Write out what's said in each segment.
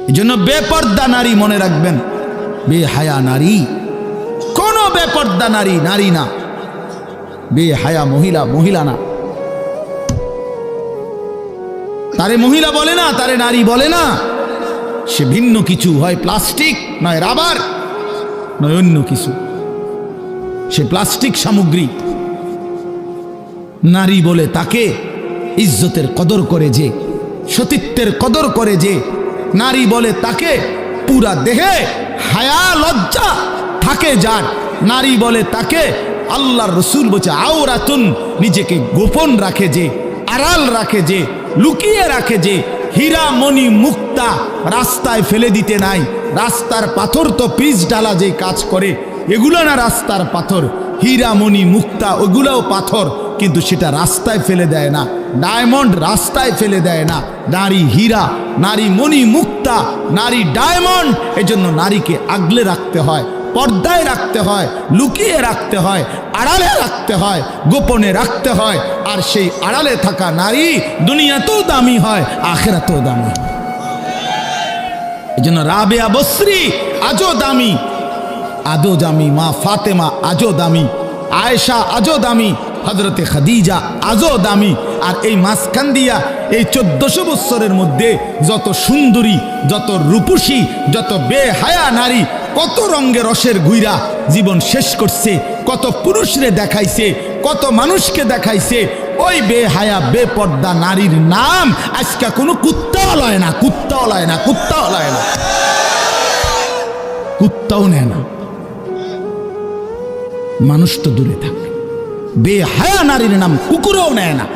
এই জন্য বেপর্দা নারী মনে রাখবেন, বেহায়া নারী, কোন বেপর্দা নারী নারী না, বেহায়া মহিলা মহিলা না। তারে মহিলা বলে না, তারে নারী বলে না, সে ভিন্ন কিছু, হয় প্লাস্টিক, নয় রাবার, নয় অন্য কিছু, সে প্লাস্টিক সামগ্রী। নারী বলে তাকে ইজ্জতের কদর করে যে, সতীত্বের কদর করে যে, নারী বলে তাকে পুরা দেহে হায়া লজ্জা থাকে যার, নারী বলে তাকে আল্লাহর রসুল বলছে আওরাতুন, নিজেকে গোপন রাখে যে, আড়াল রাখে যে, লুকিয়ে রাখে যে, হীরা মণি মুক্তা রাস্তায় ফেলে দিতে নাই। রাস্তার পাথর তো পিচ ডালা যে কাজ করে, এগুলো না রাস্তার পাথর, হীরা মণি মুক্তা ওগুলাও পাথর, কিন্তু সেটা রাস্তায় ফেলে দেয় না। ডায়মন্ড রাস্তায় ফেলে দেয় না। নারী হীরা, নারী মণি মুক্তা, নারী ডায়মন্ড। এজন্য নারীকে আগলে রাখতে হয়, পর্দায় রাখতে হয়, লুকিয়ে রাখতে হয়, আড়ালে রাখতে হয়, গোপনে রাখতে হয়। আর সেই আড়ালে থাকা নারী দুনিয়াতেও দামি হয়, আখিরাতেও দামি। এজন্য রাবেয়া বসরি আজও দামি, আজও দামি, মা ফাতেমা আজও দামি, আয়েশা আজও দামি, হযরতে খাদিজা আজও দামি। আর এই মাঝখান দিয়া এই 1400 বছরের মধ্যে যত সুন্দরী, যত রূপসী, যত বেহায়া নারী কত রঙে রসের ঘুইরা জীবন শেষ করছে, কত পুরুষরে দেখাইছে, কত মানুষকে দেখাইছে। ওই বেহায়া বেপর্দা নারীর নাম আজকে কোনো কুত্তাও লয় না, কুত্তাও লয় না, কুত্তাও লয় না, কুত্তাও নেয় না। মানুষ তো দূরে থাকে, বেহায়া নারীর নাম কুকুরও নেয় না,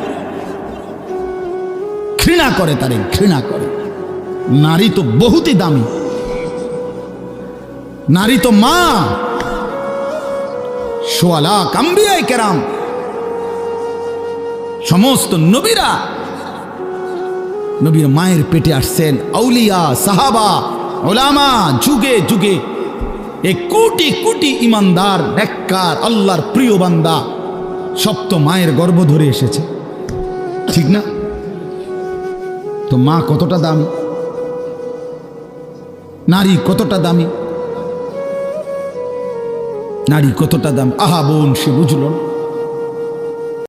ঘৃণা করে, তারে ঘৃণা করে। নারী তো বহুতই দামি, নারী তো মা। সোয়া লাখ আম্বিয়ায়ে কেরাম, সমস্ত নবীরা নবীর মায়ের পেটে আসছেন, আউলিয়া সাহাবা ওলামা, যুগে যুগে এ কোটি কোটি ইমানদার নেককার আল্লাহর প্রিয় বান্দা সব তো মায়ের গর্ভ ধরে এসেছে, ঠিক না? তো মা কতটা দামি, নারী কতটা দামি, নারী কতটা দামি। আহা বোন, সে বুঝল না।